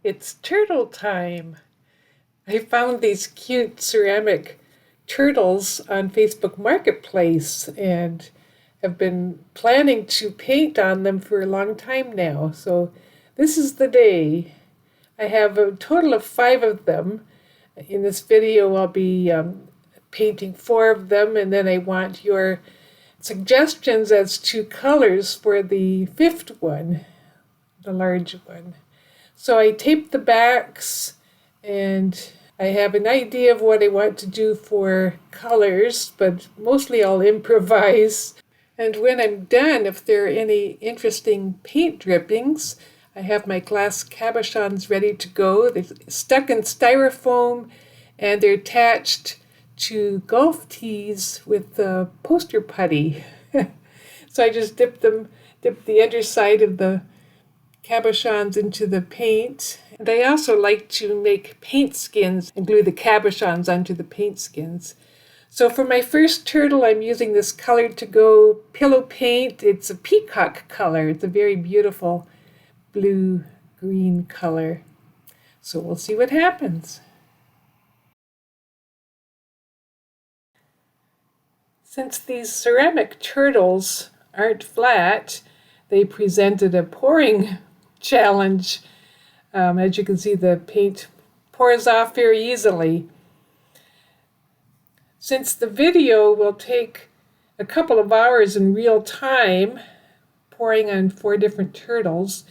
It's turtle time. I found these cute ceramic turtles on Facebook Marketplace and have been planning to paint on them for a long time now. So this is the day. I have a total of 5 of them. In this video, I'll be painting 4 of them, and then I want your suggestions as to colors for the 5th one, the large one. So I taped the backs, and I have an idea of what I want to do for colors, but mostly I'll improvise. And when I'm done, if there are any interesting paint drippings, I have my glass cabochons ready to go. They're stuck in styrofoam, and they're attached to golf tees with poster putty. So I just dip the underside of the cabochons into the paint. And I also like to make paint skins and glue the cabochons onto the paint skins. So for my first turtle, I'm using this Color to Go pillow paint. It's a peacock color. It's a very beautiful blue-green color. So we'll see what happens. Since these ceramic turtles aren't flat, they presented a pouring challenge. As you can see, the paint pours off very easily. Since the video will take a couple of hours in real time, pouring on 4 different turtles,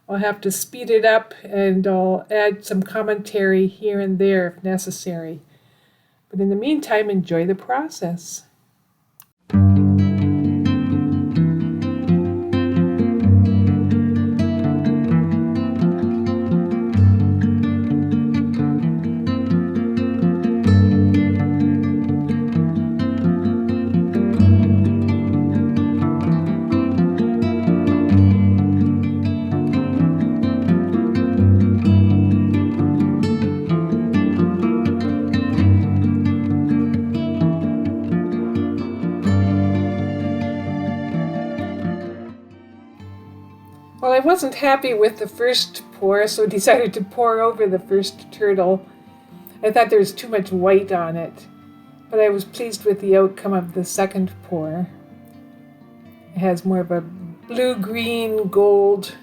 I'll have to speed it up, and I'll add some commentary here and there if necessary. But in the meantime, enjoy the process. Well, I wasn't happy with the first pour, so I decided to pour over the first turtle. I thought there was too much white on it, but I was pleased with the outcome of the second pour. It has more of a blue-green gold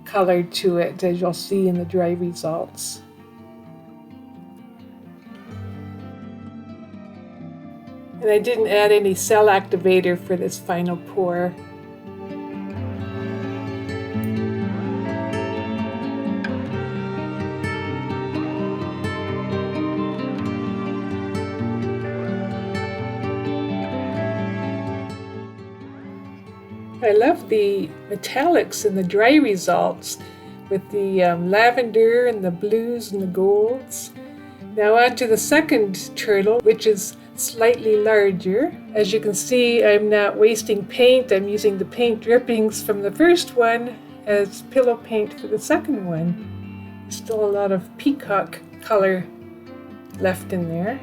color to it, as you'll see in the dry results. And I didn't add any cell activator for this final pour. I love the metallics in the dry results with the lavender and the blues and the golds. Now on to the second turtle, which is slightly larger. As you can see, I'm not wasting paint. I'm using the paint drippings from the first one as pillow paint for the second one. Still a lot of peacock color left in there.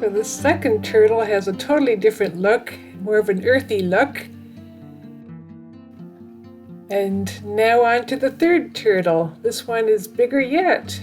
So the second turtle has a totally different look, more of an earthy look. And now on to the third turtle. This one is bigger yet.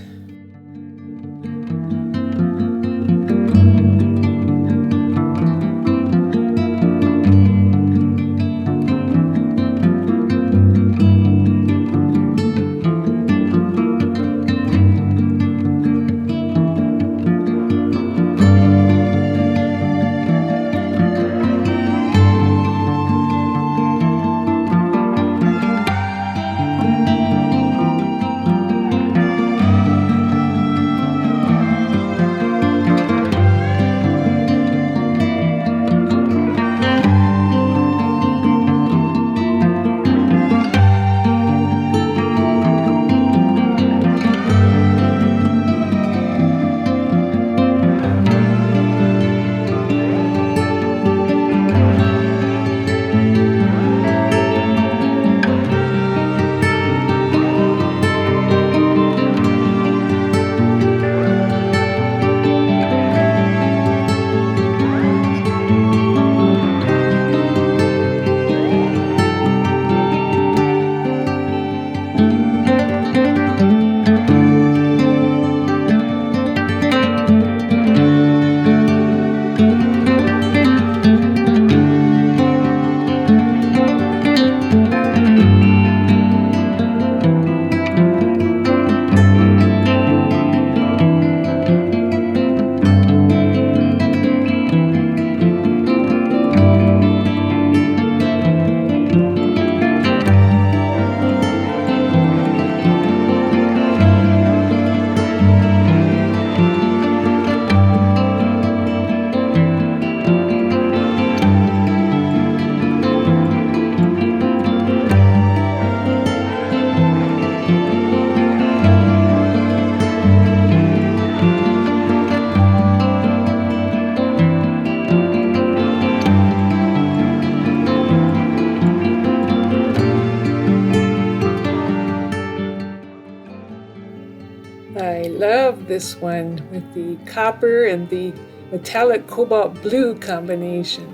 I love this one with the copper and the metallic cobalt blue combination.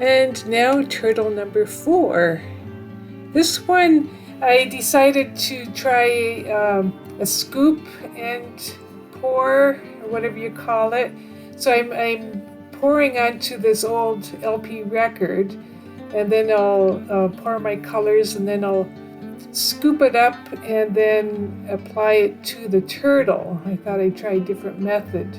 And now turtle number 4. This one I decided to try a scoop and pour, or whatever you call it. So I'm pouring onto this old LP record, and then I'll pour my colors, and then I'll scoop it up and then apply it to the turtle. I thought I'd try a different method.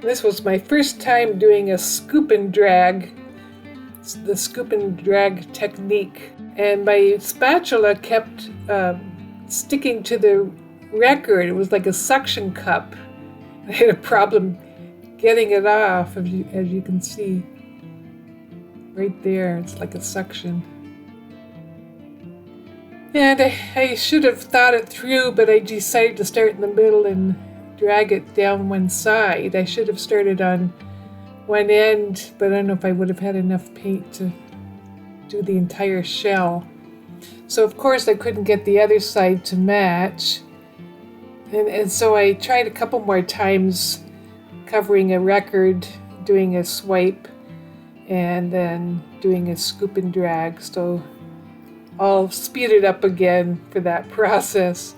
This was my first time doing a scoop and drag, the scoop and drag technique. And my spatula kept sticking to the record. It was like a suction cup. I had a problem getting it off, as you can see. Right there, it's like a suction. And I should have thought it through, but I decided to start in the middle and drag it down one side. I should have started on one end, but I don't know if I would have had enough paint to do the entire shell. So of course I couldn't get the other side to match. And so I tried a couple more times covering a record, doing a swipe, and then doing a scoop and drag. So I'll speed it up again for that process.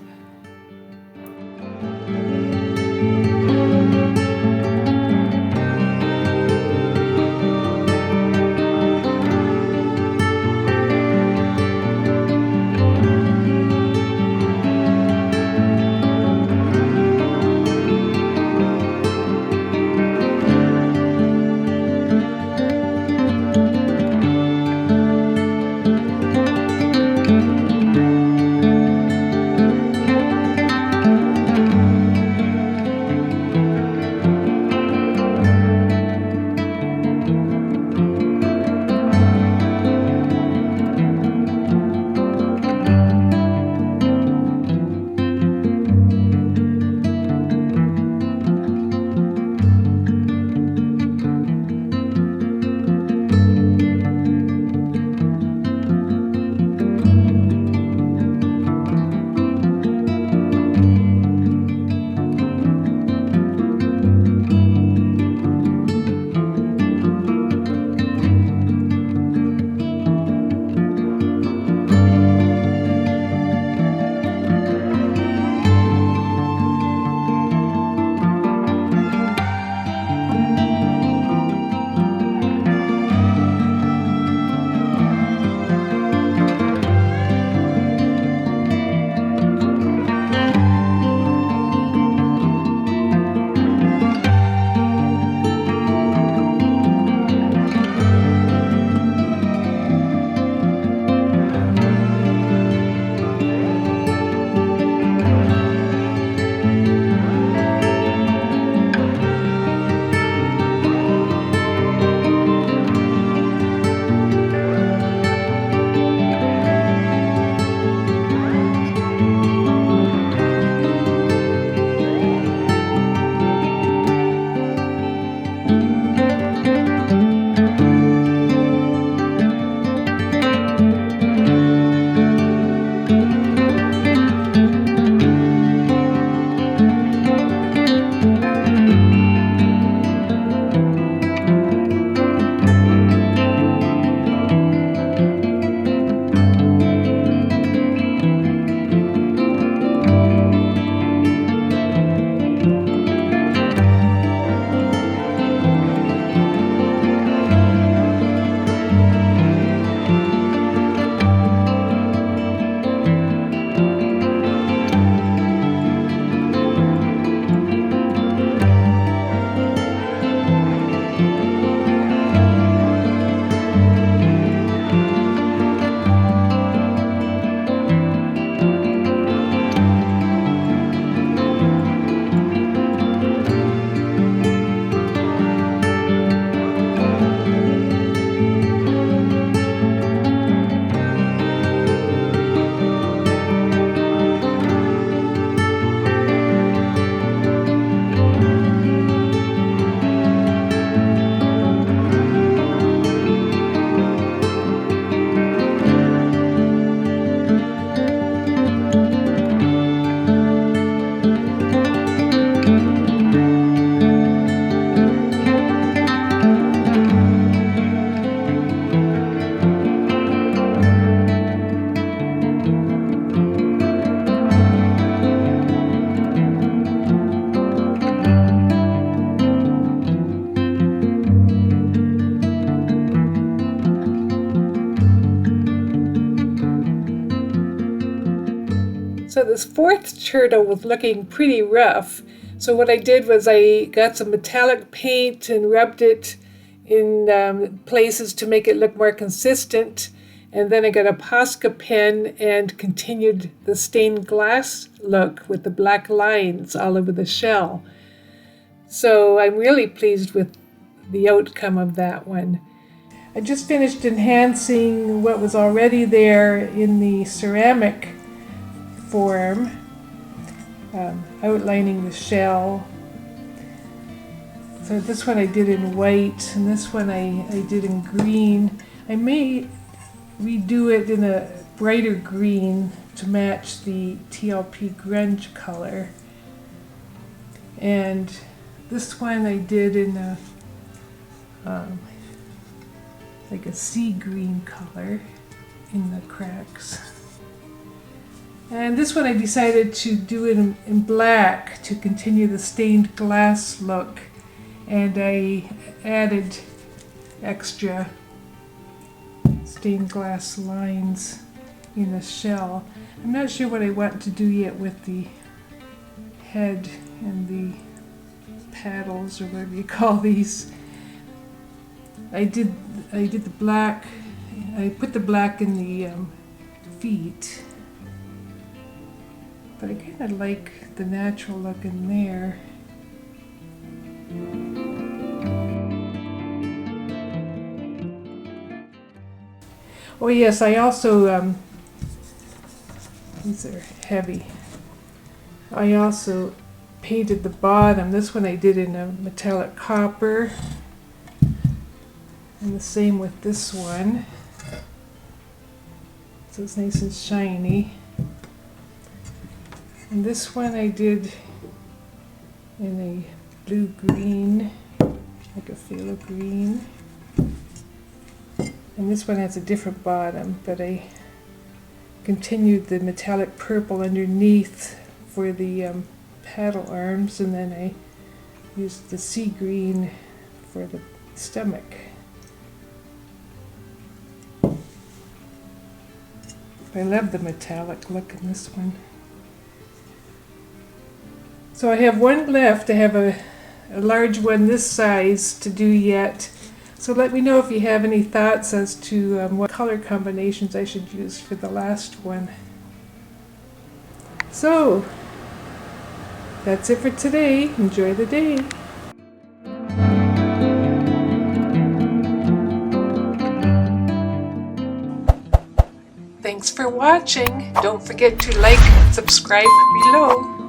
So this fourth turtle was looking pretty rough. So what I did was I got some metallic paint and rubbed it in places to make it look more consistent. And then I got a Posca pen and continued the stained glass look with the black lines all over the shell. So I'm really pleased with the outcome of that one. I just finished enhancing what was already there in the ceramic form, outlining the shell. So this one I did in white, and this one I did in green. I may redo it in a brighter green to match the TLP grunge color. And this one I did in a like a sea green color in the cracks. And this one I decided to do it in black to continue the stained glass look, and I added extra stained glass lines in the shell. I'm not sure what I want to do yet with the head and the paddles, or whatever you call these. I did the black. I put the black in the feet, but I kind of like the natural look in there. Oh yes, I also these are heavy. I also painted the bottom. This one I did in a metallic copper, and the same with this one. So it's nice and shiny. And this one I did in a blue-green, like a phthalo green. And this one has a different bottom, but I continued the metallic purple underneath for the paddle arms, and then I used the sea green for the stomach. I love the metallic look in this one. So I have one left. I have a large one this size to do yet. So let me know if you have any thoughts as to what color combinations I should use for the last one. So that's it for today. Enjoy the day. Thanks for watching. Don't forget to like and subscribe below.